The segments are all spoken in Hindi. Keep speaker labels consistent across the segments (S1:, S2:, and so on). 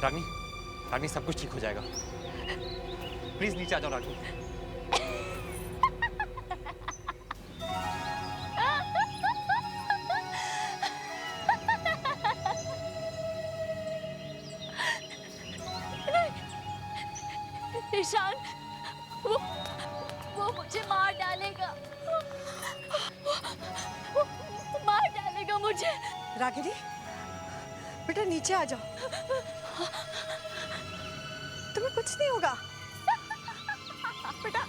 S1: रागनी, रागनी सब कुछ ठीक हो जाएगा। प्लीज नीचे आ जाओ रागनी।
S2: ईशान, वो मुझे मार डालेगा। वो मार डालेगा मुझे।
S3: रागिनी, बेटा नीचे आ जाओ, तुम्हें कुछ नहीं होगा। बेटा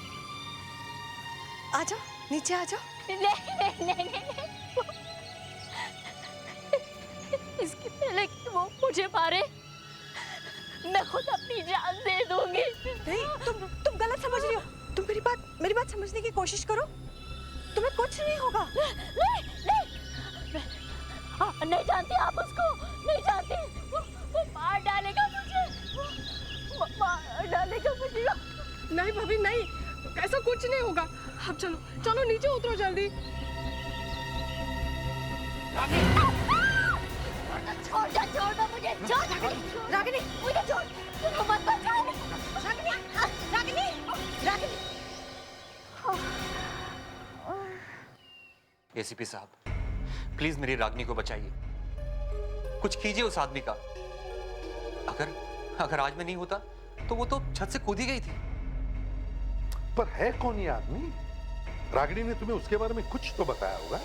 S3: आ जाओ, नीचे आ जाओ।
S2: नहीं। इसके पहले कि वो मुझे मारे, मैं खुद अपनी जान दे दूंगी।
S3: नहीं, तुम गलत समझ रही हो। तुम मेरी बात समझने की कोशिश करो। तुम्हें कुछ नहीं होगा।
S2: नहीं जानती आप उसको, नहीं जानती। वो मार डालेगा मुझे, मार डालेगा मुझे।
S4: नहीं भाभी नहीं, ऐसा कुछ नहीं होगा। अब चलो चलो नीचे उतरो जल्दी।
S2: छोड़ दो मुझे, छोड़।
S3: रागिनी,
S2: मुझे छोड़, मत बचाओ।
S3: रागिनी।
S1: एसीपी साहब, प्लीज मेरी रागनी को बचाइए। कुछ कीजिए उस आदमी का। अगर आज में नहीं होता तो वो तो छत से कूद ही गई थी।
S5: पर है कौन ये आदमी? रागिनी ने तुम्हें उसके बारे में कुछ तो बताया होगा।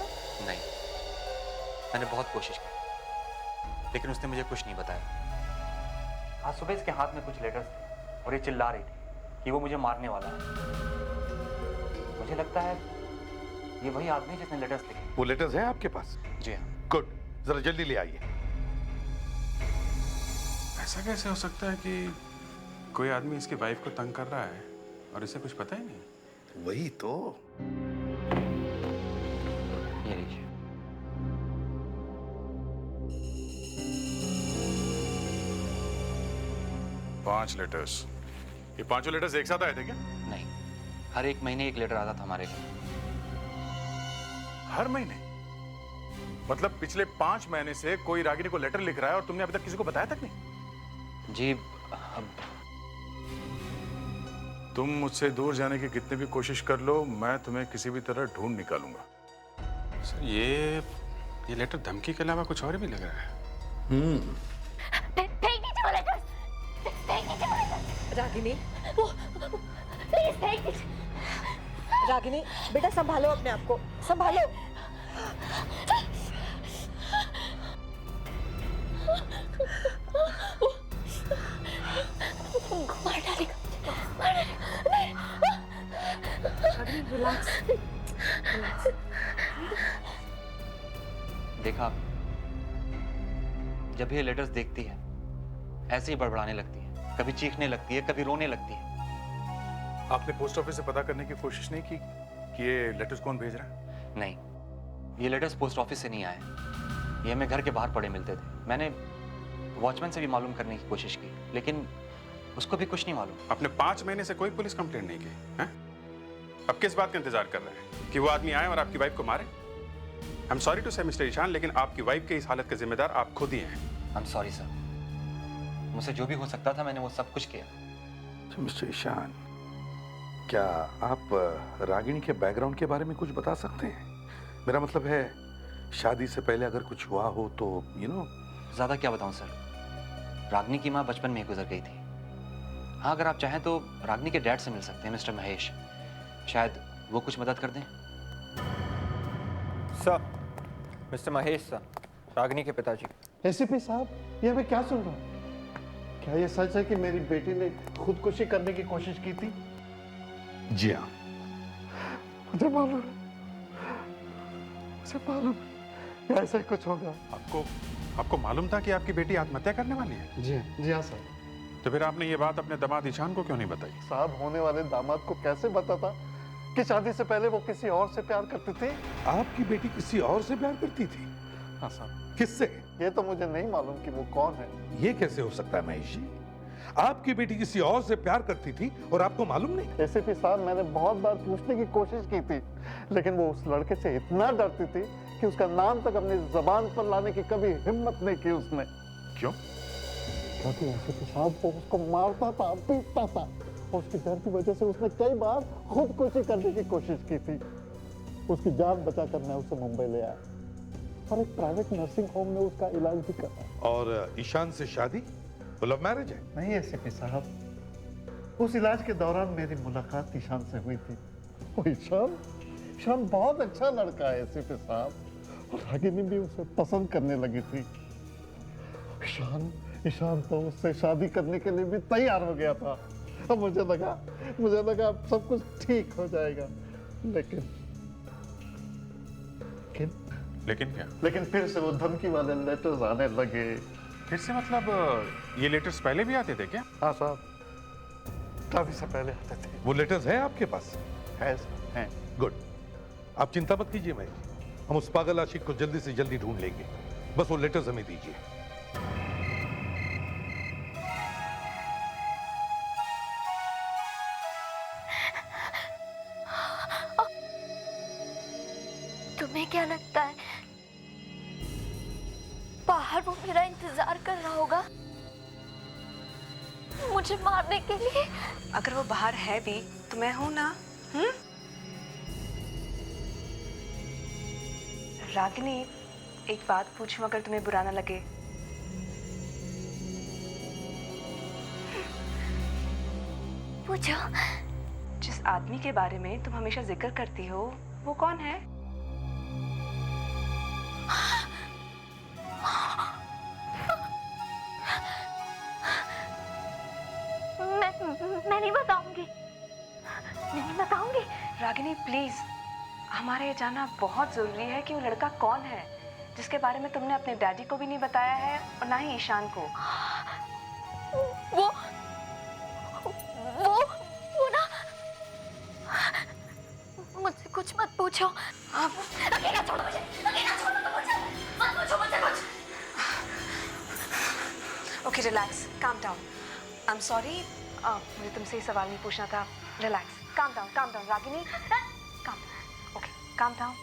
S1: नहीं, मैंने बहुत कोशिश की, लेकिन उसने मुझे कुछ नहीं बताया। आज सुबह इसके हाथ में कुछ लेटर्स थे और ये चिल्ला रही थी कि वो मुझे मारने वाला है। मुझे लगता है ये वही आदमी जिसने लेटर्स लिखे।
S5: वो लेटर्स हैं आपके पास?
S1: जी हाँ।
S5: गुड, जरा जल्दी ले आइए।
S6: ऐसा कैसे हो सकता है कि कोई आदमी इसकी वाइफ को तंग कर रहा है और इसे कुछ पता ही नहीं?
S5: वही तो।
S1: ये लीजिए।
S6: पांच लेटर्स। ये पांचों लेटर्स एक साथ आए थे क्या?
S1: नहीं, हर एक महीने एक लेटर आता था हमारे घर।
S6: हर महीने? मतलब पिछले 5 महीने से कोई रागिनी को लेटर लिख रहा है और तुमने अभी तक किसी को बताया तक नहीं?
S1: जी, अब
S6: तुम मुझसे दूर जाने की कितनी भी कोशिश कर लो, मैं तुम्हें किसी भी तरह ढूंढ निकालूंगा। सर ये लेटर धमकी के अलावा कुछ और भी लग रहा है।
S3: रागिनी,
S2: प्लीज
S3: रागिनी बेटा संभालो अपने आप को, संभालो।
S2: मार डालेगा।
S3: रिलैक्स।
S1: देखा, जब ये लेटर्स देखती है ऐसे ही बड़बड़ाने लगती है, कभी चीखने लगती है, कभी रोने लगती है।
S6: आपने पोस्ट ऑफिस से पता करने की कोशिश नहीं की कि ये लेटर्स कौन भेज रहा है?
S1: नहीं, ये लेटर्स पोस्ट ऑफिस से नहीं आए, ये हमें घर के बाहर पड़े मिलते थे। मैंने वॉचमैन से भी मालूम करने की कोशिश की, लेकिन उसको भी कुछ नहीं मालूम।
S6: आपने 5 महीने से कोई पुलिस कंप्लेंट नहीं की है? अब किस बात का इंतजार कर रहे हैं कि वो आदमी आए और आपकी वाइफ को मारे? आई एम सॉरी टू से मिस्टर ईशान, लेकिन आपकी वाइफ के इस हालत के जिम्मेदार आप खुद ही हैं।
S1: आई एम सॉरी सर, मुझसे जो भी हो सकता था मैंने वो सब कुछ किया।
S5: मिस्टर ईशान, क्या आप रागिनी के बैकग्राउंड के बारे में कुछ बता सकते हैं? मेरा मतलब है, शादी से पहले अगर कुछ हुआ हो तो
S1: ज्यादा क्या बताऊं सर, रागनी की माँ बचपन में ही गुजर गई थी। हाँ, अगर आप चाहें तो रागनी के डैड से मिल सकते हैं, मिस्टर महेश, शायद वो कुछ मदद कर दें।
S7: Sir, mister Mahesh sir, Ragini के पिताजी।
S8: एसीपी साहब, ये मैं क्या सुन रहा हूँ? क्या ये सच है कि मेरी बेटी ने खुदकुशी करने की कोशिश की थी?
S5: जी हाँ,
S8: मुझे मालूम है ऐसा ही कुछ होगा।
S6: आपको मालूम था कि आपकी बेटी आत्महत्या करने वाली है?
S8: जी हाँ सर।
S6: तो फिर आपने ये बात अपने दामाद ईशान को क्यों नहीं बताई?
S8: साहब, होने वाले दामाद को कैसे पता था कि शादी से पहले वो किसी और से प्यार करती थी?
S5: आपकी बेटी किसी और से प्यार करती थी?
S8: हाँ साहब।
S5: किससे?
S8: ये तो मुझे नहीं मालूम कि वो कौन है।
S5: ये कैसे हो सकता है महेश जी? आपकी बेटी किसी और से प्यार करती थी और आपको मालूम नहीं?
S8: एसीपी साहब, मैंने बहुत बार पूछने की कोशिश की थी, लेकिन वो उस लड़के से इतना डरती थी कि उसका नाम तक अपनी जबान पर लाने की कभी हिम्मत नहीं की उसने।
S6: क्यों?
S8: क्योंकि एसपी साहब वो उसको मारता था, पीटता था, और उसके डर की वजह से उसने कई बार खुदकुशी करने की कोशिश की थी। उसकी जान बचाकर मैं उसे मुंबई ले आया और एक प्राइवेट नर्सिंग होम में उसका इलाज भी करा।
S5: और ईशान से शादी लव मैरिज है?
S8: नहीं एसपी साहब, उस इलाज के दौरान मेरी मुलाकात ईशान से हुई थी। वो ईशान बहुत अच्छा लड़का है एसपी साहब, और रागिनी भी उसे पसंद करने लगी थी। ईशान तो उससे शादी करने के लिए भी तैयार हो गया था। अब मुझे लगा अब सब कुछ ठीक हो जाएगा, लेकिन
S6: क्या?
S8: लेकिन फिर से वो धमकी वाले लेटर्स आने लगे।
S6: फिर से मतलब ये लेटर्स पहले भी आते थे क्या?
S8: हाँ साहब, काफी से पहले आते थे।
S5: वो लेटर्स हैं आपके पास?
S8: है साहब, हैं।
S5: गुड, आप चिंता मत कीजिए महेश जी, हम उस पागल आशिक को जल्दी से जल्दी ढूंढ लेंगे। बस वो लेटर्स हमें दीजिए।
S2: तुम्हें क्या लगता है बाहर वो मेरा इंतजार कर रहा होगा मुझे मारने के लिए?
S3: अगर वो बाहर है भी तो मैं हूं ना। रागिनी, एक बात पूछूं अगर तुम्हें बुरा ना लगे?
S2: पूछो।
S3: जिस आदमी के बारे में तुम हमेशा जिक्र करती हो वो कौन है?
S2: मैं नहीं बताऊंगी।
S3: रागिनी प्लीज, हमारे ये जानना बहुत जरूरी है कि वो लड़का कौन है जिसके बारे में तुमने अपने डैडी को भी नहीं बताया है और ना ही ईशान को।
S2: वो ना, मुझसे कुछ मत पूछो। अकेला छोड़ो मुझे, मत पूछो मुझसे कुछ।
S3: Okay relax, calm down. I am sorry, मुझे तुमसे ये सवाल नहीं पूछना था। रिलैक्स, काम डाउन रागिनी, काम। Okay, calm down.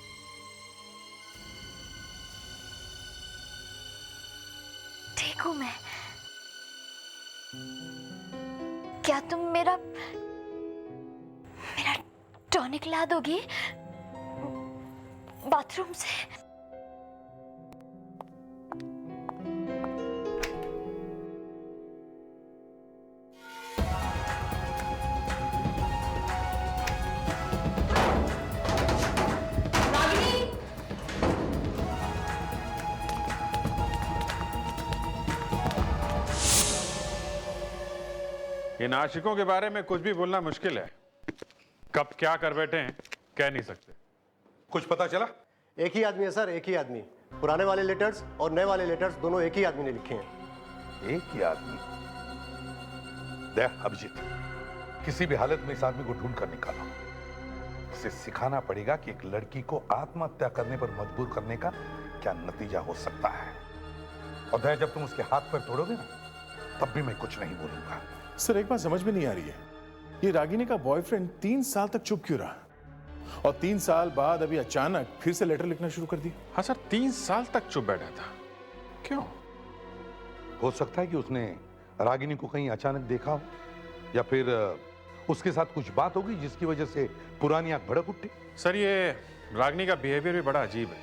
S2: ठीक हूँ मैं। क्या तुम मेरा टॉनिक ला दोगी बाथरूम से?
S6: इन आशिकों के बारे में कुछ भी बोलना मुश्किल है। कब क्या कर बैठे हैं कह नहीं सकते।
S5: कुछ पता चला?
S9: एक ही आदमी है सर, एक ही आदमी। पुराने वाले लेटर्स और नए वाले लेटर्स दोनों एक ही आदमी ने लिखे हैं।
S5: एक ही आदमी? देख अभिजीत, किसी भी हालत में इस आदमी को ढूंढ कर निकालो। इसे सिखाना पड़ेगा कि एक लड़की को आत्महत्या करने पर मजबूर करने का क्या नतीजा हो सकता है। और दया, जब तुम उसके हाथ पर तोड़ोगे ना, तब भी मैं कुछ नहीं बोलूंगा।
S10: सर एक बात समझ में नहीं आ रही है, ये रागिनी का बॉयफ्रेंड 3 साल तक चुप क्यों रहा, और 3 साल बाद अभी अचानक फिर से लेटर लिखना शुरू कर दिया?
S6: हाँ सर, 3 साल तक चुप बैठा था, क्यों?
S5: हो सकता है कि उसने रागिनी को कहीं अचानक देखा हो, या फिर उसके साथ कुछ बात होगी जिसकी वजह से पुरानी आग भड़क उठी।
S6: सर ये रागिनी का बिहेवियर भी बड़ा अजीब है।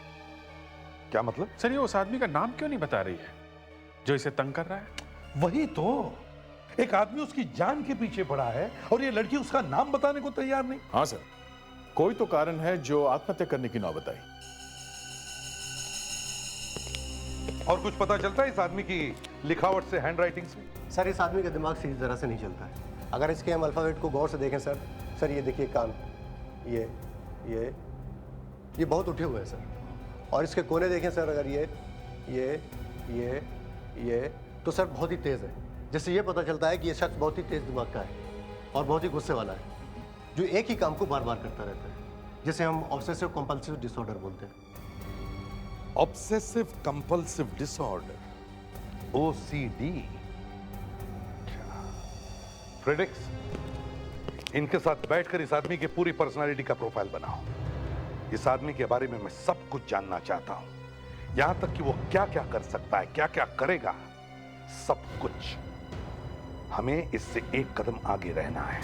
S5: क्या मतलब?
S6: सर ये उस आदमी का नाम क्यों नहीं बता रही है जो इसे तंग कर रहा है?
S5: वही तो, एक आदमी उसकी जान के पीछे पड़ा है और ये लड़की उसका नाम बताने को तैयार नहीं।
S10: हाँ सर, कोई तो कारण है जो आत्महत्या करने की नौबत आई।
S5: और कुछ पता चलता है इस आदमी की लिखावट से, हैंड राइटिंग से?
S9: सर इस आदमी का दिमाग सीधी तरह से नहीं चलता है। अगर इसके हम अल्फाबेट को गौर से देखें सर ये देखिए कान, ये बहुत उठे हुए हैं सर। और इसके कोने देखें सर, अगर ये तो सर बहुत ही तेज़ है। जिससे ये पता चलता है कि ये शख्स बहुत ही तेज़ दिमाग का है और बहुत ही गुस्से वाला है, जो एक ही काम को बार बार करता रहता है, जिसे हम ऑब्सेसिव कंपल्सिव डिसऑर्डर बोलते हैं।
S5: Obsessive compulsive disorder, OCD। Fredericks, इनके साथ बैठकर इस आदमी की पूरी पर्सनालिटी का प्रोफाइल बनाओ। इस आदमी के बारे में मैं सब कुछ जानना चाहता हूं, यहां तक कि वो क्या क्या कर सकता है, क्या क्या करेगा। सब कुछ। हमें इससे एक कदम आगे रहना है।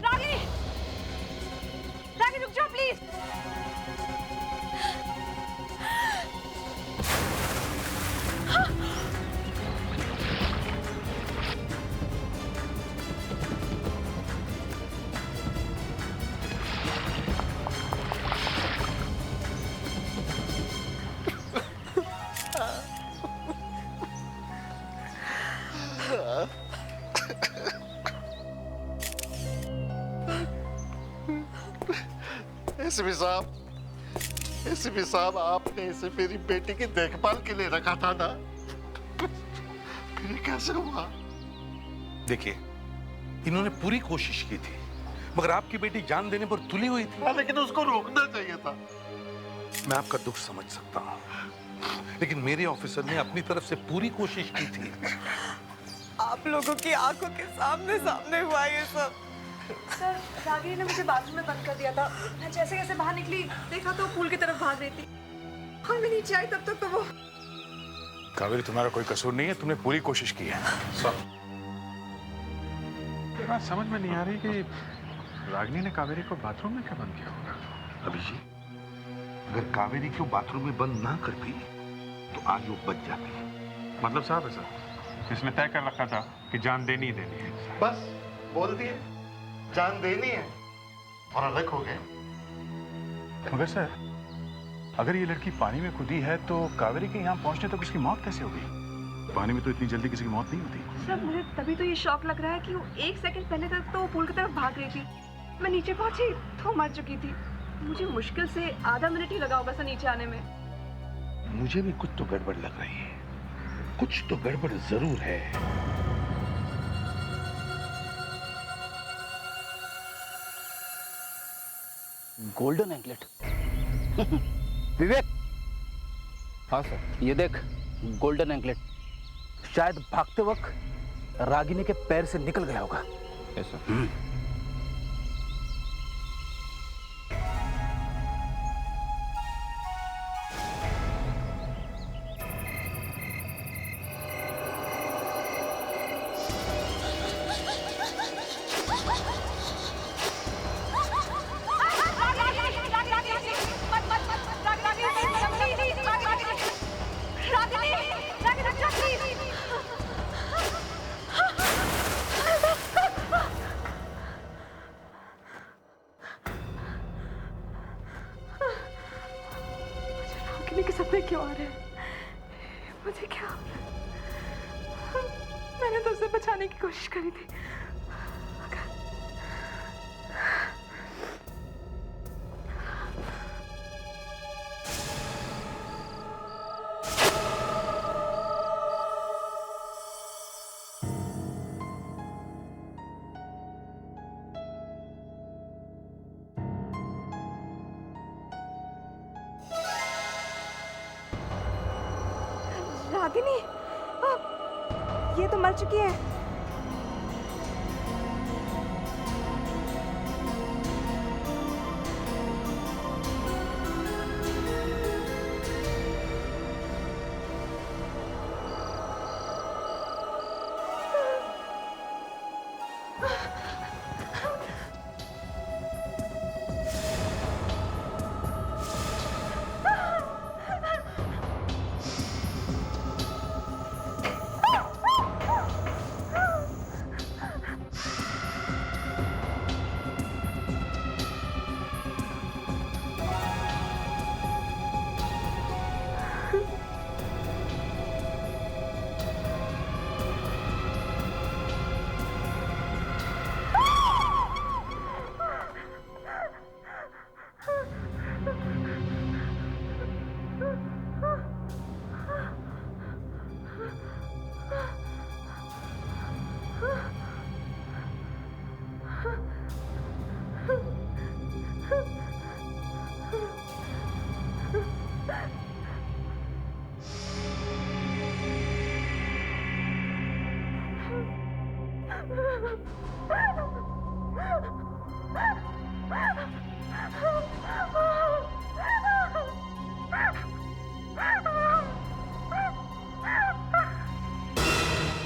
S3: रागिनी, रागिनी रुक जाओ प्लीज।
S8: एसीपी साहब, आपने इसे मेरी बेटी की देखभाल के लिए रखा था ना, फिर ये कैसे हुआ?
S5: देखिए, इन्होंने पूरी कोशिश की थी, मगर आपकी बेटी जान देने पर तुली हुई थी।
S8: लेकिन उसको रोकना चाहिए था।
S5: मैं आपका दुख समझ सकता हूँ, लेकिन मेरे ऑफिसर ने अपनी तरफ से पूरी कोशिश की थी।
S4: आप लोगों की आंखों के सामने सामने हुआ ये सब।
S3: सर, रागिनी ने मुझे बाथरूम में बंद कर दिया था। मैं जैसे कैसे बाहर निकली, देखा तो पूल की तरफ भाग रही थी और मैं नीचे आई तब तक तो वो।
S10: कावेरी, तुम्हारा कोई कसूर नहीं है, तुमने पूरी कोशिश की है।
S6: ये बात समझ में नहीं आ रही कि रागिनी ने कावेरी को बाथरूम में क्यों बंद किया होगा।
S5: अभिजीत, अगर कावेरी को बाथरूम में बंद ना करती तो आज वो बच जाती।
S6: मतलब साहब है सर, इसने तय कर रखा था कि जान देनी ही देनी है।
S8: बस बोल दिए, जान देनी है और अलग हो गए।
S10: मगर सर, अगर ये लड़की पानी में कूदी है तो कावेरी के यहाँ पहुंचने तक उसकी मौत कैसे होगी? पानी में तो इतनी जल्दी किसी की मौत नहीं होती।
S3: सर, मुझे तभी तो ये शौक लग रहा है कि वो एक सेकंड पहले तक तो वो पूल की तरफ भाग रही थी। मैं नीचे पहुंची तो मर चुकी थी। मुझे मुश्किल से आधा मिनट ही लगा होगा सर नीचे आने में।
S5: मुझे भी कुछ तो गड़बड़ लग रही है, कुछ तो गड़बड़ जरूर है।
S11: Golden anklet. विवेक।
S7: हाँ सर।
S11: ये देख, गोल्डन एंकलेट शायद भागते वक्त रागिनी के पैर से निकल गया होगा।
S7: Yes sir.
S3: के सपने क्यों आ रहे हैं? मुझे क्या, मैंने तो उसे बचाने की कोशिश करी थी। रागिनी, ये तो मर चुकी है।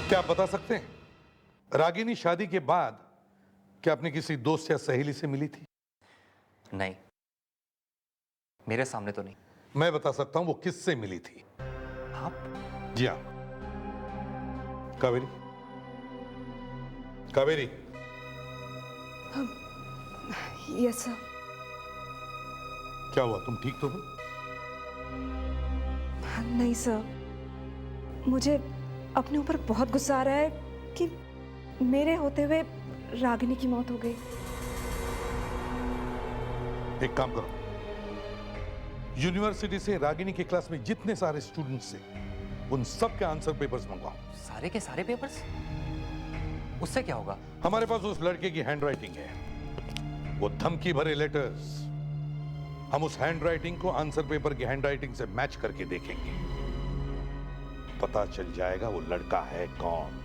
S5: क्या आप बता सकते हैं रागिनी शादी के बाद क्या अपने किसी दोस्त या सहेली से मिली थी?
S1: नहीं, मेरे सामने तो नहीं।
S5: मैं बता सकता हूं वो किससे मिली थी।
S1: आप?
S5: जी हाँ, कावेरी। कावेरी।
S3: Yes sir.
S5: क्या हुआ, तुम ठीक तो हो?
S3: नहीं सर, मुझे अपने ऊपर बहुत गुस्सा आ रहा है कि मेरे होते हुए रागिनी की मौत हो गई।
S5: एक काम करो, यूनिवर्सिटी से रागिनी के क्लास में जितने सारे स्टूडेंट्स थे उन सब के आंसर पेपर्स मंगवाओ।
S1: सारे के सारे पेपर्स? उससे क्या होगा?
S5: हमारे पास उस लड़के की हैंडराइटिंग है, वो धमकी भरे लेटर्स। हम उस हैंडराइटिंग को आंसर पेपर की हैंडराइटिंग से मैच करके देखेंगे, पता चल जाएगा वो लड़का है कौन।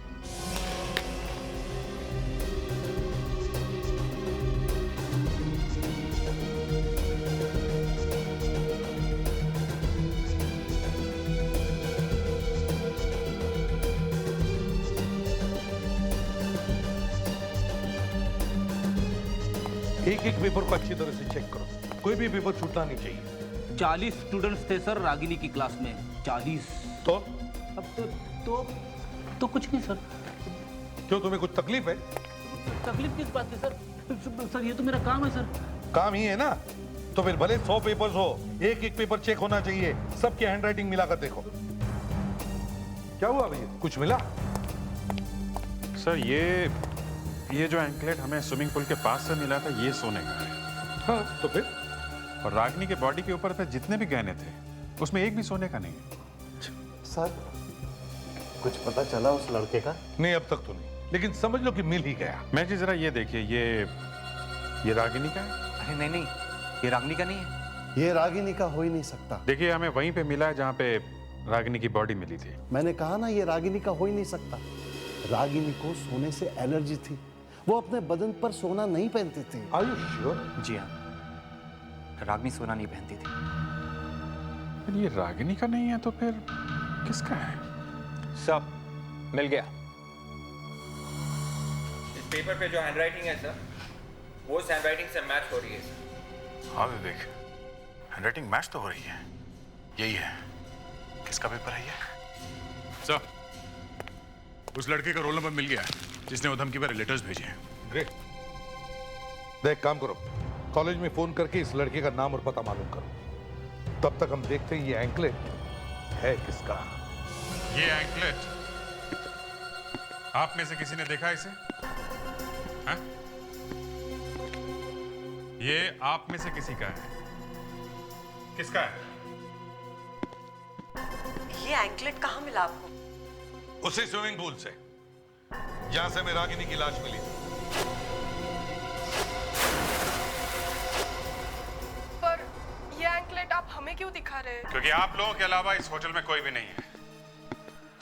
S5: एक एक पेपर को अच्छी तरह से चेक करो, कोई भी पेपर छूटना नहीं चाहिए।
S11: 40 स्टूडेंट्स थे सर रागिनी की क्लास में। 40।
S5: तो
S11: अब तो कुछ नहीं सर।
S5: क्यों, तुम्हें कुछ तकलीफ है?
S11: तकलीफ किस बात की सर? सर ये तो मेरा काम है सर।
S5: काम ही है ना, तो फिर भले 100 पेपर्स हो, एक एक पेपर चेक होना चाहिए। सबकी हैंडराइटिंग मिलाकर देखो। क्या हुआ भैया, कुछ मिला?
S6: सर ये जो एंकलेट हमें स्विमिंग पूल के पास से मिला था, ये सोने का है।
S5: हाँ, तो फिर?
S6: और रागिनी के बॉडी के ऊपर पे जितने भी गहने थे उसमें एक भी सोने का नहीं है।
S9: सर कुछ पता चला उस लड़के का?
S5: नहीं, अब तक तो नहीं, लेकिन समझ लो कि मिल ही गया।
S6: मैं जी जरा ये देखिए, ये रागिनी का है।
S1: अरे नहीं नहीं, ये रागिनी का नहीं है।
S9: ये रागिनी का हो ही नहीं सकता।
S6: देखिए हमें वहीं पे मिला है जहाँ पे रागिनी की बॉडी मिली थी।
S9: मैंने कहा ना, ये रागिनी का हो ही नहीं सकता। रागिनी को सोने से एलर्जी थी, वो अपने बदन पर सोना नहीं पहनती थी।
S5: Are you sure?
S1: जी हाँ, रागिनी सोना नहीं पहनती थी।
S6: फिर ये रागिनी का नहीं है तो फिर किसका है?
S7: सब मिल गया। इस पेपर पे जो हैंडराइटिंग है सर, वो उस हैंडराइटिंग से मैच हो रही है सर।
S6: हाँ विवेक, हैंडराइटिंग मैच तो हो रही है। यही है। किसका पेपर है ये? सर, उस लड़के का रोल नंबर मिल गया है जिसने वो धमकी भरे लेटर्स भेजे हैं।
S5: ग्रेट। देख, काम करो, कॉलेज में फोन करके इस लड़के का नाम और पता मालूम करो। तब तक हम देखते हैं ये एंकलेट है किसका।
S6: ये एंकलेट आप में से किसी ने देखा इसे? हाँ? ये आप में से किसी का है? किसका है?
S3: ये एंकलेट कहाँ मिला आपको?
S5: उसी स्विमिंग पूल से जहां से मैं रागिनी की लाश मिली।
S4: पर ये एंकलेट आप हमें क्यों दिखा रहे हैं?
S6: क्योंकि आप लोगों के अलावा इस होटल में कोई भी नहीं है,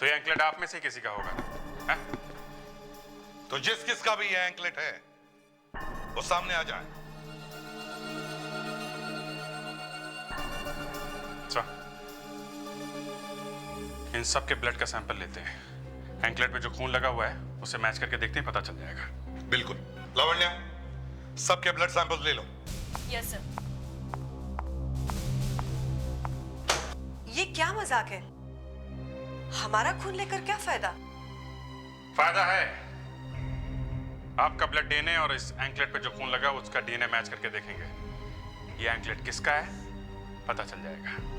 S6: तो ये एंकलेट आप में से किसी का होगा ना? है?
S5: तो जिस किसका भी ये एंकलेट है वो सामने आ जाए।
S6: इन सब के ब्लड का सैंपल लेते हैं। एंकलेट पे जो खून लगा हुआ है उसे मैच करके देखते हैं, पता चल जाएगा।
S5: बिल्कुल। लावण्या, सबके ब्लड सैंपल्स ले लो।
S2: Yes sir.
S3: ये क्या मजाक है? हमारा खून लेकर क्या फायदा?
S6: फायदा है। आपका ब्लड डीएनए और इस एंकलेट पे जो खून लगा उसका डीएनए मैच करके देखेंगे। ये एंकलेट किसका है पता चल जाएगा।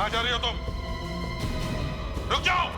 S5: कहां जा रही हो तुम? रुक जाओ।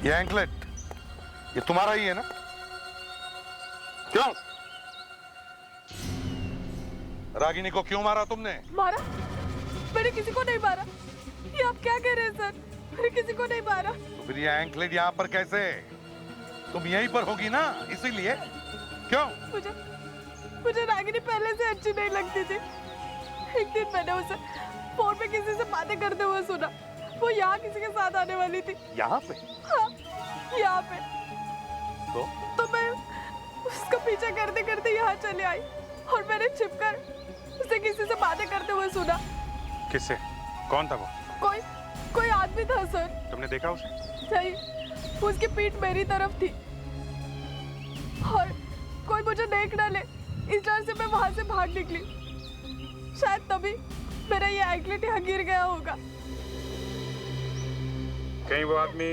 S5: ये एंकलेट ये तुम्हारा ही है ना? क्यों? रागिनी को क्यों मारा तुमने?
S4: मारा? मैंने किसी को नहीं मारा। ये आप क्या कह रहे हैं सर? मैंने किसी को नहीं मारा।
S5: तो फिर ये एंकलेट यहाँ पर कैसे? तुम यहीं पर होगी ना, इसीलिए। क्यों?
S4: मुझे रागिनी पहले से अच्छी नहीं लगती थी। एक दिन मैंने उसे फोन पे किसी से बातें करते हुए सुना। वो यहाँ किसी के साथ आने वाली थी।
S5: यहाँ पे?
S4: हाँ, यहाँ पे। तो मैं उसका पीछा करते करते यहाँ चले आई और मैंने छिपकर उसे किसी से बातें करते हुए सुना।
S6: किससे? कौन था वो?
S4: कोई आदमी था सर।
S6: तुमने देखा उसे?
S4: नहीं, उसकी पीठ मेरी तरफ थी और कोई मुझे देख ना ले इस डर से मैं वहां से भाग निकली। शायद तभी मेरा ये एंकलेट यहाँ गिर गया होगा।
S6: कहीं वो आदमी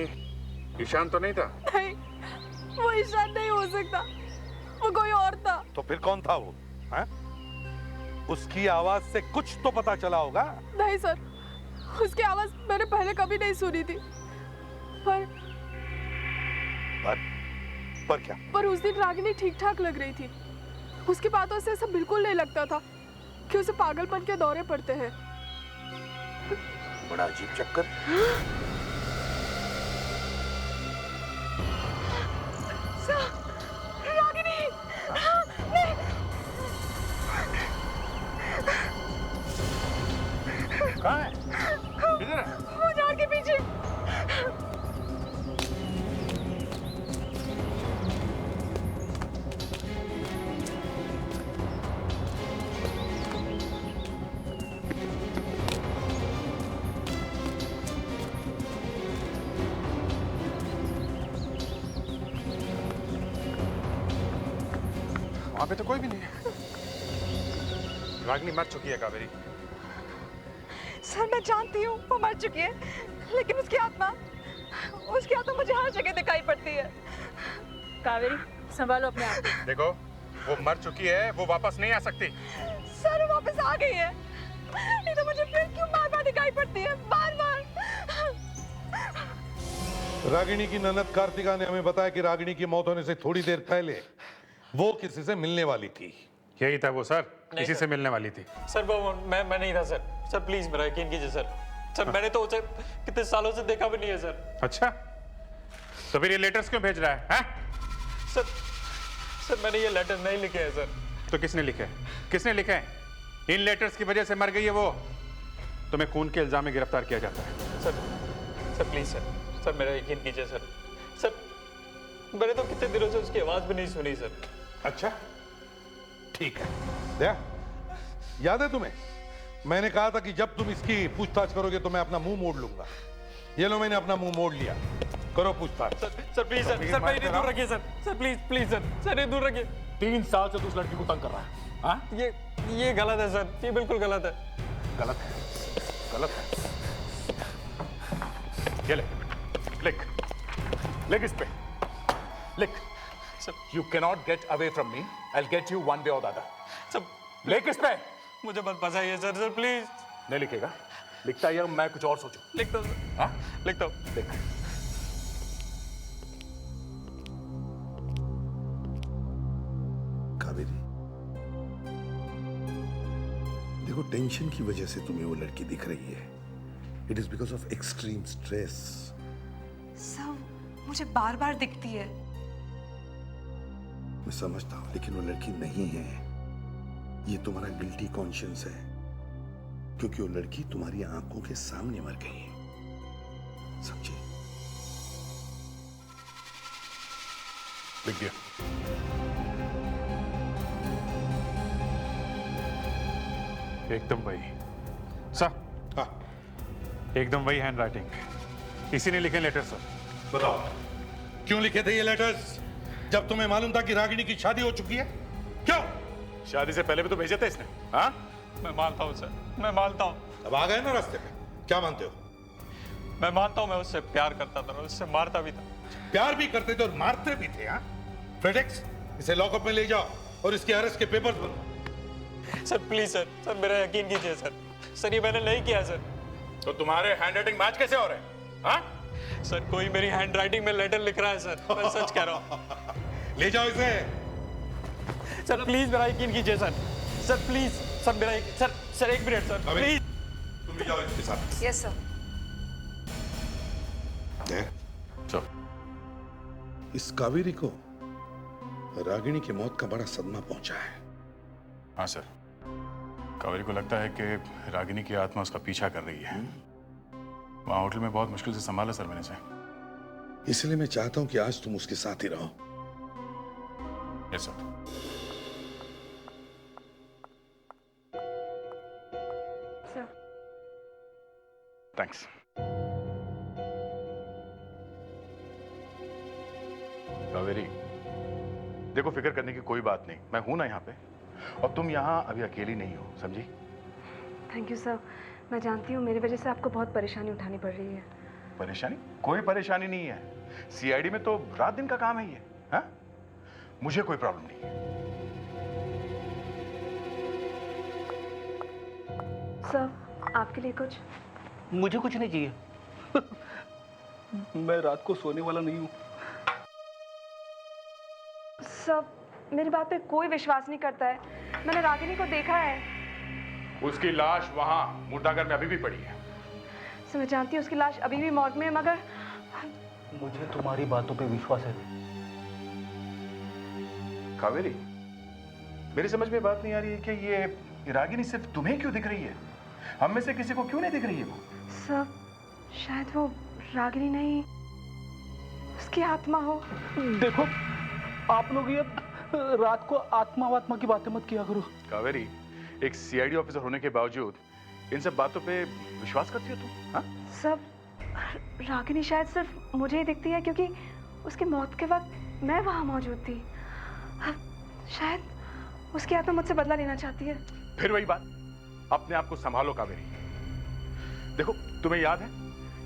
S6: ईशान तो नहीं था?
S4: नहीं, वो ईशान नहीं हो सकता। वो कोई और था।
S5: तो फिर कौन था वो? है? उसकी आवाज से कुछ तो पता चला होगा।
S4: नहीं सर, उसकी आवाज मैंने पहले कभी नहीं सुनी थी।
S5: पर क्या?
S4: पर उस दिन रागिनी ठीक ठाक लग रही थी। उसकी बातों से ऐसा बिल्कुल नहीं लगता था कि उसे पागलपन के दौरे पड़ते हैं।
S5: बड़ा अजीब चक्कर।
S4: रागिनी!
S6: कहाँ है? किधर है?
S4: वो झाड़ के पीछे।
S6: वहां पे तो कोई भी नहीं है। रागिनी मर चुकी है कावेरी।
S3: सर मैं जानती हूँ वो मर चुकी है, लेकिन उसकी आत्मा मुझे हर जगह दिखाई पड़ती है।
S2: कावेरी, संभालो अपने आप को।
S6: देखो, वो मर चुकी है, वो वापस नहीं आ सकती।
S3: सर वो वापस आ गई है, नहीं तो मुझे फिर क्यों बार बार दिखाई पड़ती है, बार बार।
S5: रागिनी की ननद कार्तिका ने हमें बताया कि रागिनी की मौत होने से थोड़ी देर पहले वो किसी से मिलने वाली थी।
S6: यही था वो सर, किसी से मिलने वाली थी।
S1: सर वो मैं नहीं था सर। सर प्लीज मेरा यकीन कीजिए सर। सर मैंने तो उसे कितने सालों से देखा भी नहीं है सर।
S6: अच्छा, तो फिर ये लेटर्स क्यों भेज रहा है?
S1: सर मैंने ये लेटर नहीं लिखे हैं सर।
S6: तो किसने लिखे? किसने लिखे हैं? इन लेटर्स की वजह से मर गई है वो। तुम्हें खून के इल्जाम में गिरफ्तार किया जाता है।
S1: सर प्लीज सर मेरा यकीन कीजिए सर। सर मैंने तो कितने दिनों से उसकी आवाज भी नहीं सुनी सर।
S5: अच्छा ठीक है। दया, याद है तुम्हें मैंने कहा था कि जब तुम इसकी पूछताछ करोगे तो मैं अपना मुंह मोड़ लूंगा। ये लो मैंने अपना मुंह मोड़ लिया। करो पूछताछ।
S1: सर प्लीज सर मेरी दूर रखिए सर प्लीज सर ये दूर रखिए।
S10: 3 साल से तू उस लड़की को तंग कर रहा है। हाँ?
S1: ये गलत है सर, ये बिल्कुल गलत है।
S10: गलत है, गलत है। ये ले, लिख इस पे, लिख। You cannot get away from me. I'll get you one way or the other.
S1: Sir
S10: लिख इस पे।
S1: मुझे मत फंसाइए सर प्लीज।
S10: नहीं लिखेगा? लिखता ही मैं कुछ और सोचूं।
S1: लिखता हूँ सर।
S10: हाँ?
S1: लिखता हूँ।
S10: लिख।
S12: कावेरी, देखो टेंशन की वजह से तुम्हें वो लड़की दिख रही है। It is because of extreme stress.
S3: Sir मुझे बार बार दिखती है।
S12: मैं समझता हूं, लेकिन वो लड़की नहीं है। ये तुम्हारा गिल्टी कॉन्शियंस है, क्योंकि वो लड़की तुम्हारी आंखों के सामने मर गई है। समझे?
S10: लिख दिया।
S6: एकदम वही। सर, एकदम वही हैंड राइटिंग, इसी ने लिखे लेटर सर।
S5: बताओ क्यों लिखे थे ये लेटर्स जब तुम्हें मालूम था कि रागिनी की शादी हो चुकी है? क्यों?
S6: शादी से पहले भी तो भेजे थे इसने। हाँ,
S1: मैं मानता हूँ सर, मैं मानता हूँ।
S5: अब आ गए ना रास्ते पे, क्या मानते हो?
S1: मैं मानता हूँ मैं उससे प्यार करता था, उससे मारता भी था।
S5: प्यार भी करते थे और मारते भी थे। हाँ फ्रेडेक्स, इसे लॉकअप में ले जाओ और इसके अरेस्ट के पेपर्स बनवाओ।
S1: सर प्लीज सर, सर मेरा यकीन कीजिए सर, सर ये मैंने नहीं किया सर।
S6: तो तुम्हारे हैंड राइटिंग मैच कैसे हो रहे हैं? हाँ?
S1: सर कोई मेरी हैंड राइटिंग में लेटर लिख रहा है सर, मैं सच कह रहा हूँ।
S5: ले जाओ इसे।
S1: सर प्लीज मेरा यकीन कीजिए सर, सर प्लीज, सर मेरा सर एक मिनट सर प्लीज।
S5: तुम भी जाओ इसके साथ।
S3: Yes sir.
S5: इस कावेरी को रागिनी की मौत का बड़ा सदमा पहुंचा है।
S6: हाँ सर, कावेरी को लगता है कि रागिनी की आत्मा उसका पीछा कर रही है। वहाँ होटल में बहुत मुश्किल से संभाला सर मैंने उसे।
S5: इसलिए मैं चाहता हूं कि आज तुम उसके साथ ही रहो।
S6: Yes sir. थैंक्स। कावेरी, देखो फिक्र करने की कोई बात नहीं, मैं हूं ना यहाँ पे, और तुम यहाँ अभी अकेली नहीं हो, समझी?
S3: Thank you sir. मैं जानती हूँ मेरी वजह से आपको बहुत परेशानी उठानी पड़ रही है।
S6: परेशानी? कोई परेशानी नहीं है। सीआईडी में तो रात दिन का काम है ये। हाँ? मुझे कोई प्रॉब्लम नहीं है।
S3: सर आपके लिए कुछ?
S11: मुझे कुछ नहीं चाहिए। मैं रात को सोने वाला नहीं हूँ।
S3: सर मेरी बात पे कोई विश्वास नहीं करता है। मैंने रागिनी को देखा है।
S6: उसकी लाश वहां मुर्दाघर में अभी भी पड़ी है।
S3: सर मैं जानती हूँ उसकी लाश अभी भी मॉर्ग में है, मगर
S11: मुझे तुम्हारी बातों पे विश्वास है।
S6: कावेरी, मेरी समझ में बात नहीं आ रही है कि ये रागिनी सिर्फ तुम्हें क्यों दिख रही है? हम में से किसी को क्यों नहीं दिख रही है वो?
S3: सर शायद वो रागिनी नहीं, उसकी आत्मा हो।
S11: देखो आप लोग ये रात को आत्मा की बातें मत किया करो।
S6: कावेरी, एक सीआईडी ऑफिसर होने के बावजूद इन सब बातों पे विश्वास करती हो तुम? हाँ?
S3: सब रागिनी शायद सिर्फ मुझे ही दिखती है क्योंकि उसकी मौत के वक्त मैं वहां मौजूद थी। शायद उसकी आत्मा मुझसे बदला लेना चाहती है।
S6: फिर वही बात, अपने आप को संभालो कावेरी। देखो तुम्हें याद है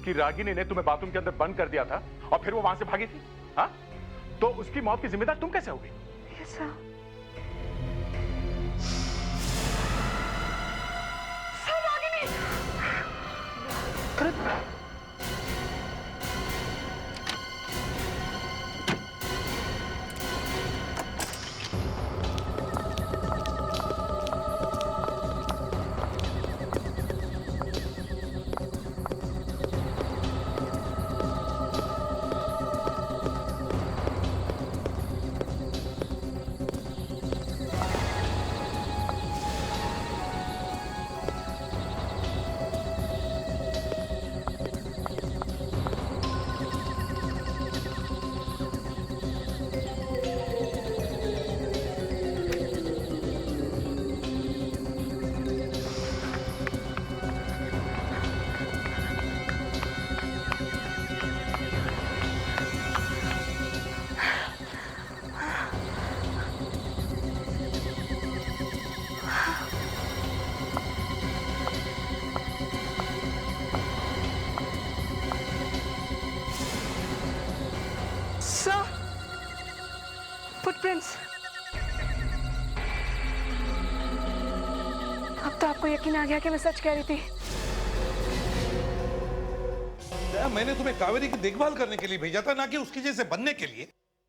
S6: कि रागिनी ने तुम्हें बाथरूम के अंदर बंद कर दिया था और फिर वो वहां से भागी थी। हाँ? तो उसकी मौत की जिम्मेदार तुम कैसे हो गई?
S3: Yes sir. फुटप्रिंट्स। अब तो आपको यकीन आ गया कि मैं सच कह रही थी।
S5: मैंने तुम्हें कावेरी की देखभाल करने के लिए भेजा था, ना कि उसकी जैसे बनने के लिए।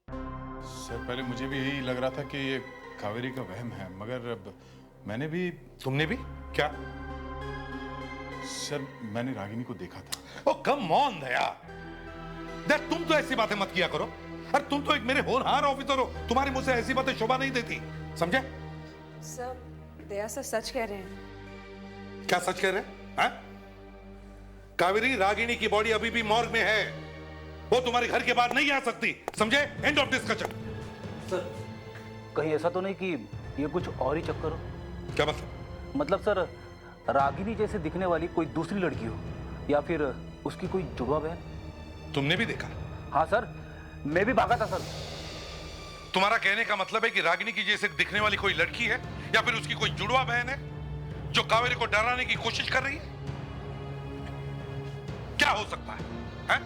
S6: सर पहले मुझे भी यही लग रहा था कि ये कावेरी का वहम है, मगर अब मैंने भी।
S5: तुमने भी? क्या?
S6: सर मैंने रागिनी को देखा था।
S5: ओ कम ऑन दया, तुम तो ऐसी बातें मत किया करो। अरे तुम तो एक मेरे होनहार ऑफिसर हो, तुम्हारे मुंह से ऐसी बातें शोभा नहीं देती, समझे?
S3: सर दया सर सच कह रहे हैं।
S5: क्या सच कह रहे हैं? कावेरी, रागिनी की बॉडी अभी भी मॉर्ग में है, वो तुम्हारे घर के बाहर नहीं आ सकती, समझे? End of discussion.
S11: सर कहीं ऐसा तो नहीं कि ये कुछ और ही चक्कर हो?
S5: क्या मतलब?
S11: मतलब सर रागिनी जैसे दिखने वाली कोई दूसरी लड़की हो या फिर उसकी कोई जुड़वा बहन?
S5: तुमने भी देखा?
S11: हाँ सर, मैं भी भागा था सर।
S5: तुम्हारा कहने का मतलब है कि रागिनी की जैसे दिखने वाली कोई लड़की है या फिर उसकी कोई जुड़वा बहन है जो कावेरी को डराने की कोशिश कर रही है? क्या हो सकता है?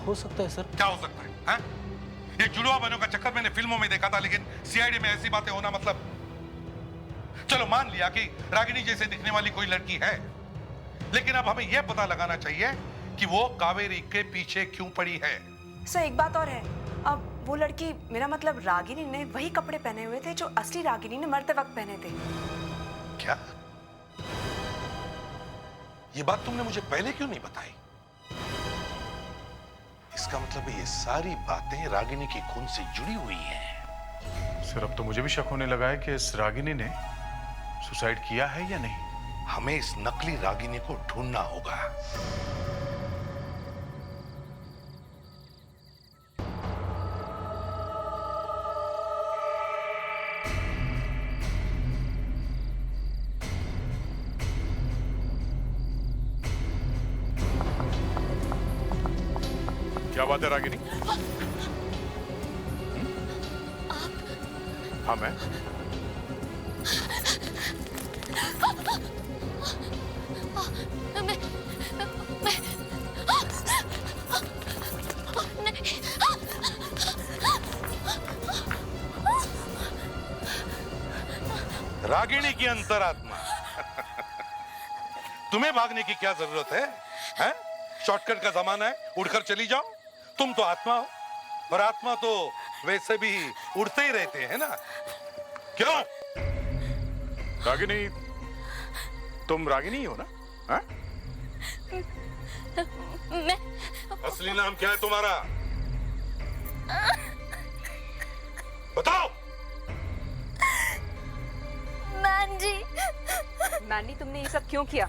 S11: हो सकता है सर।
S5: क्या हो सकता है? ये जुड़वा बहनों का चक्कर मैंने फिल्मों में देखा था, लेकिन सीआईडी में ऐसी बातें होना मतलब, चलो मान लिया कि रागिनी जैसे दिखने वाली कोई लड़की है, लेकिन अब हमें यह पता लगाना चाहिए कि वो कावेरी के पीछे क्यों पड़ी है।
S3: सर एक बात और है, अब वो लड़की, मेरा मतलब रागिनी ने वही कपड़े पहने हुए थे जो असली रागिनी ने मरते वक्त पहने थे।
S5: क्या? ये बात तुमने मुझे पहले क्यों नहीं बताई? इसका मतलब ये सारी बातें रागिनी की खून से जुड़ी हुई हैं।
S10: सर अब तो मुझे भी शक होने लगा है कि इस रागिनी ने सुसाइड किया है या नहीं।
S5: हमें इस नकली रागिनी को ढूंढना होगा।
S10: क्या बात है रागिनी? हाँ मैं
S5: रागिनी की अंतरात्मा। तुम्हें भागने की क्या जरूरत है? हैं? शॉर्टकट का जमाना है, उड़कर चली जाओ। तुम तो आत्मा हो, और आत्मा तो वैसे भी उड़ते ही रहते हैं ना। क्यों?
S10: रागिनी, तुम रागिनी हो ना? हाँ?
S2: मैं
S5: असली नाम क्या है तुम्हारा? बताओ।
S2: मैन जी।
S3: मैनी, तुमने ये सब क्यों किया?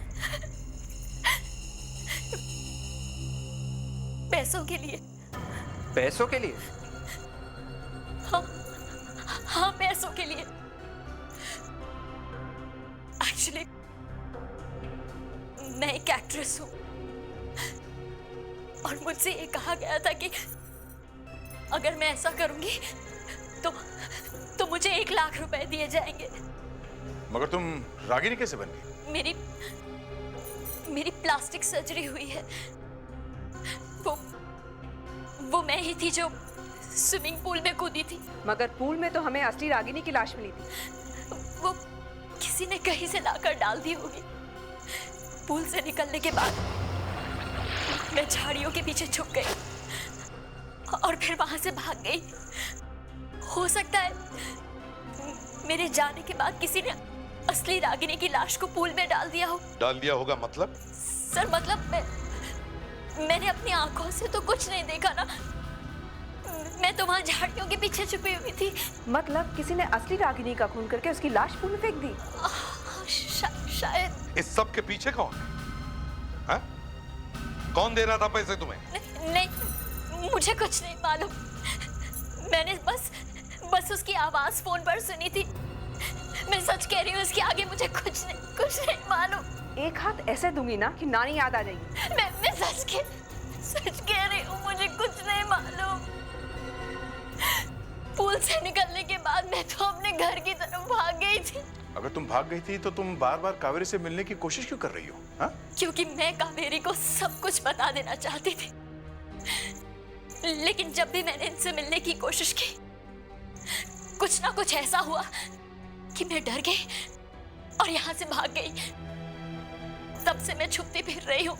S2: पैसों के लिए।
S7: पैसों के लिए?
S2: हाँ पैसों के लिए। एक्चुअली मैं एक एक्ट्रेस हूँ और मुझसे ये कहा गया था कि अगर मैं ऐसा करूंगी तो मुझे 1 लाख रुपए दिए जाएंगे।
S10: मगर तुम रागिनी कैसे बन गई?
S2: मेरी प्लास्टिक सर्जरी हुई है। वो मैं ही थी जो स्विमिंग पूल में कूदी थी।
S3: मगर पूल में तो हमें असली रागिनी की लाश मिली थी।
S2: वो किसी ने कहीं से लाकर डाल दी होगी। पूल से निकलने के बाद मैं झाड़ियों के पीछे छुप गई और फिर वहां से भाग गई। हो सकता है मेरे जाने के बाद किसी ने असली रागिनी की लाश को पूल में डाल दिया हो।
S5: डाल दिया होगा मतलब?
S2: सर मतलब मैंने अपनी आंखों से तो कुछ नहीं देखा ना। मैं तो वहां झाड़ियों के पीछे छुपी हुई थी।
S3: मतलब किसी ने असली रागिनी का खून करके उसकी लाश पूल में फेंक दी?
S2: शायद।
S5: इस सब के पीछे कौन है? कौन दे रहा था पैसे तुम्हें?
S2: नहीं, मुझे कुछ नहीं मालूम। मैंने बस उसकी आवाज फोन पर सुनी थी। मैं सच कह रही हूँ, उसके आगे मुझे कुछ नहीं मालूम।
S3: एक हाथ ऐसे दूंगी ना कि नानी याद आ जाएगी।
S2: मैं सच कह रही हूँ, मुझे कुछ नहीं मालूम। पूल से निकलने के बाद मैं तो अपने घर की तरफ भाग गई थी।
S10: अगर तुम भाग गई थी तो तुम बार बार कावेरी से मिलने की कोशिश क्यों कर रही हो? हाँ?
S2: क्योंकि मैं कावेरी को सब कुछ बता देना चाहती थी। लेकिन जब भी मैंने इनसे मिलने की कोशिश की, कुछ ना कुछ ऐसा हुआ कि मैं डर गई और यहाँ से भाग गई। तब से मैं छुपती फिर रही हूँ।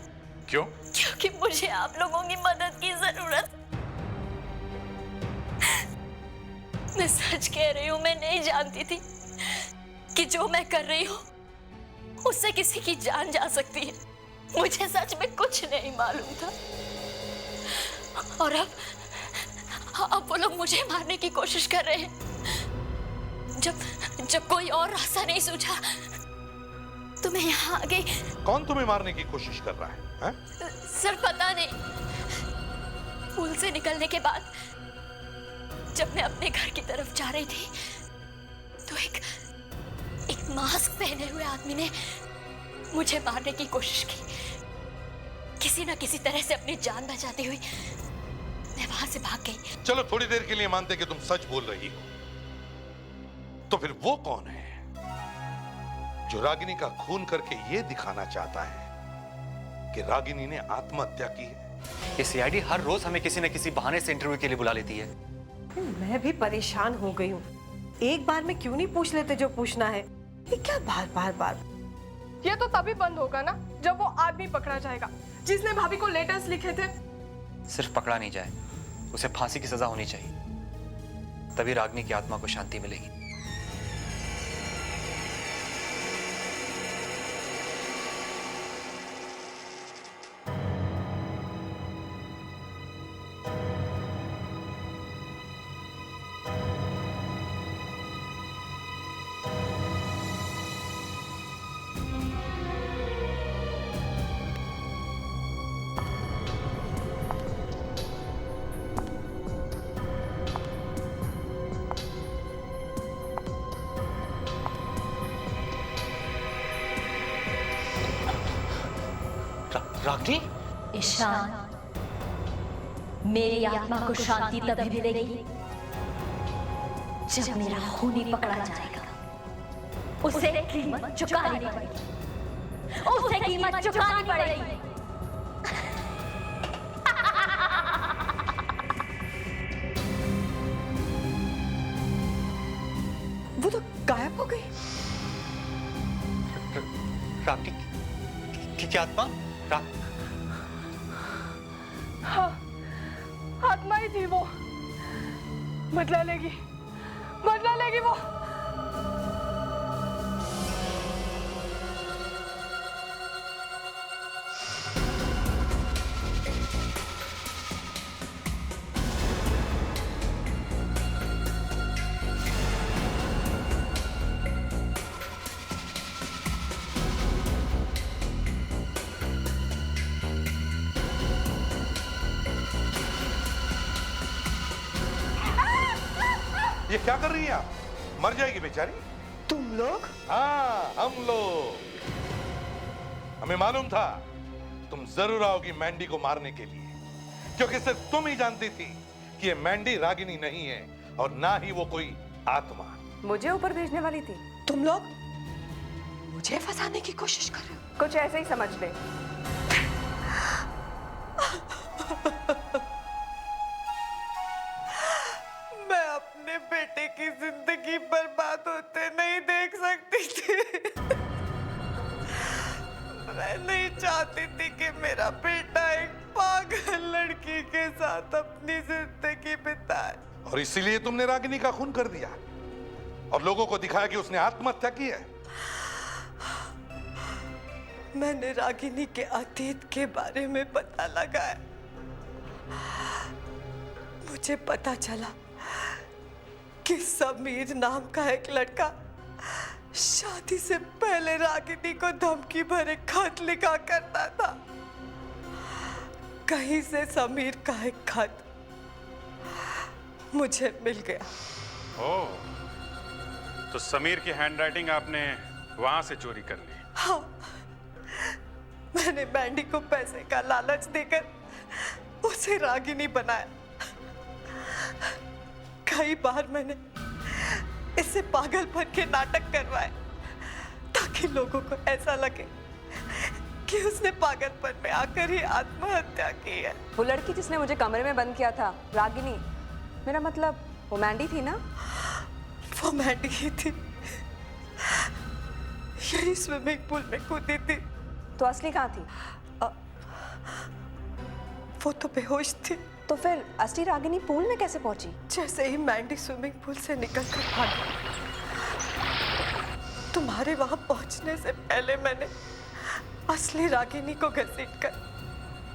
S10: क्यों?
S2: क्योंकि मुझे आप लोगों की मदद की जरूरत। मैं सच कह रही हूँ, मैं नहीं जानती थी कि जो मैं कर रही हूँ उससे किसी की जान जा सकती है। मुझे सच में कुछ नहीं मालूम था। और अब वो लोग मुझे मारने की कोशिश कर रहे हैं। जब कोई और रास्ता नहीं सूझा तो मैं यहाँ आ गई।
S5: कौन तुम्हें मारने की कोशिश कर रहा है?
S2: सर पता नहीं। पूल से निकलने के बाद जब मैं अपने घर की तरफ जा रही थी तो एक मास्क पहने हुए आदमी ने मुझे मारने की कोशिश की। किसी ना किसी तरह से अपनी जान बचाती हुई मैं वहां से भाग गई।
S5: चलो थोड़ी देर के लिए मानते कि तुम सच बोल रही हो, तो फिर वो कौन है जो रागिनी का खून करके ये दिखाना चाहता है कि रागिनी ने आत्महत्या की है?
S1: ये सीआईडी हर रोज हमें किसी न किसी बहाने से इंटरव्यू के लिए बुला लेती है।
S13: मैं भी परेशान हो गई हूँ। एक बार में क्यों नहीं पूछ लेते जो पूछना है? ये क्या बार बार बार?
S4: ये तो तभी बंद होगा ना जब वो आदमी पकड़ा जाएगा जिसने भाभी को लेटर्स लिखे थे।
S1: सिर्फ पकड़ा नहीं जाए, उसे फांसी की सजा होनी चाहिए, तभी रागिनी की आत्मा को शांति मिलेगी। रागिनी?
S2: ईशान, मेरी आत्मा को शांति तभी मिलेगी जब मेरा खूनी पकड़ा जाएगा। उसे कीमत चुकानी पड़ेगी, उसे कीमत चुकानी पड़ेगी।
S13: वो तो गायब हो गई।
S1: रागिनी की आत्मा?
S4: हाँ, आत्मा ही थी वो। बदला लेगी वो।
S5: ये क्या कर रही है आप? मर जाएगी बेचारी।
S13: तुम लोग?
S5: हाँ, हम लोग। हमें मालूम था तुम जरूर आओगी मैंडी को मारने के लिए, क्योंकि सिर्फ तुम ही जानती थी कि ये मैंडी रागिनी नहीं है और ना ही वो कोई आत्मा।
S3: मुझे ऊपर भेजने वाली थी।
S13: तुम लोग मुझे फंसाने की कोशिश कर रहे हो?
S3: कुछ ऐसे ही समझ ले।
S13: मैं अपने बेटे की जिंदगी बर्बाद होते नहीं देख सकती थी। मैं नहीं चाहती थी कि मेरा बेटा एक पागल लड़की के साथ अपनी जिंदगी बिताए।
S5: और इसीलिए तुमने रागिनी का खून कर दिया और लोगों को दिखाया कि उसने आत्महत्या की है।
S13: मैंने रागिनी के अतीत के बारे में पता लगाया। मुझे पता चला कि समीर नाम का एक लड़का शादी से पहले रागिनी को धमकी भरे खत लिखा करता था। कहीं से समीर का एक खत मुझे मिल गया।
S6: ओह, तो समीर की हैंडराइटिंग आपने वहां से चोरी कर ली?
S13: हाँ, मैंने मैंडी को पैसे का लालच देकर उसे रागिनी बनाया। कई बार मैंने इससे पागलपन के नाटक करवाए ताकि लोगों को ऐसा लगे कि उसने पागलपन में आकर ही आत्महत्या की है।
S3: वो लड़की जिसने मुझे कमरे में बंद किया था, रागिनी, मेरा मतलब वो मैंडी थी ना?
S13: वो मैंडी ही थी। यही स्विमिंग पूल में कूदी थी।
S3: तो असली कहाँ थी?
S13: वो तो बेहोश थी।
S3: तो फिर असली रागिनी पूल में कैसे पहुंची?
S13: जैसे ही मैंडी स्विमिंग पूल से निकलकर भागी, तुम्हारे वहां पहुंचने से पहले मैंने असली रागिनी को घसीटकर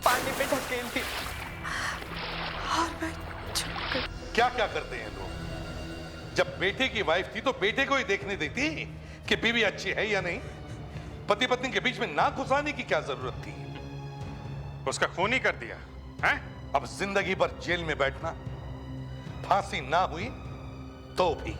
S13: पानी में ढकेल दी और मैं छुप गई।
S5: क्या क्या करते हैं लोग? जब बेटे की वाइफ थी तो बेटे को ही देखने देती कि बीवी अच्छी है या नहीं। पति पत्नी के बीच में नाक घुसाने की क्या जरूरत थी?
S6: उसका खून ही कर दिया है?
S5: अब जिंदगी भर जेल में बैठना, फांसी ना हुई तो भी।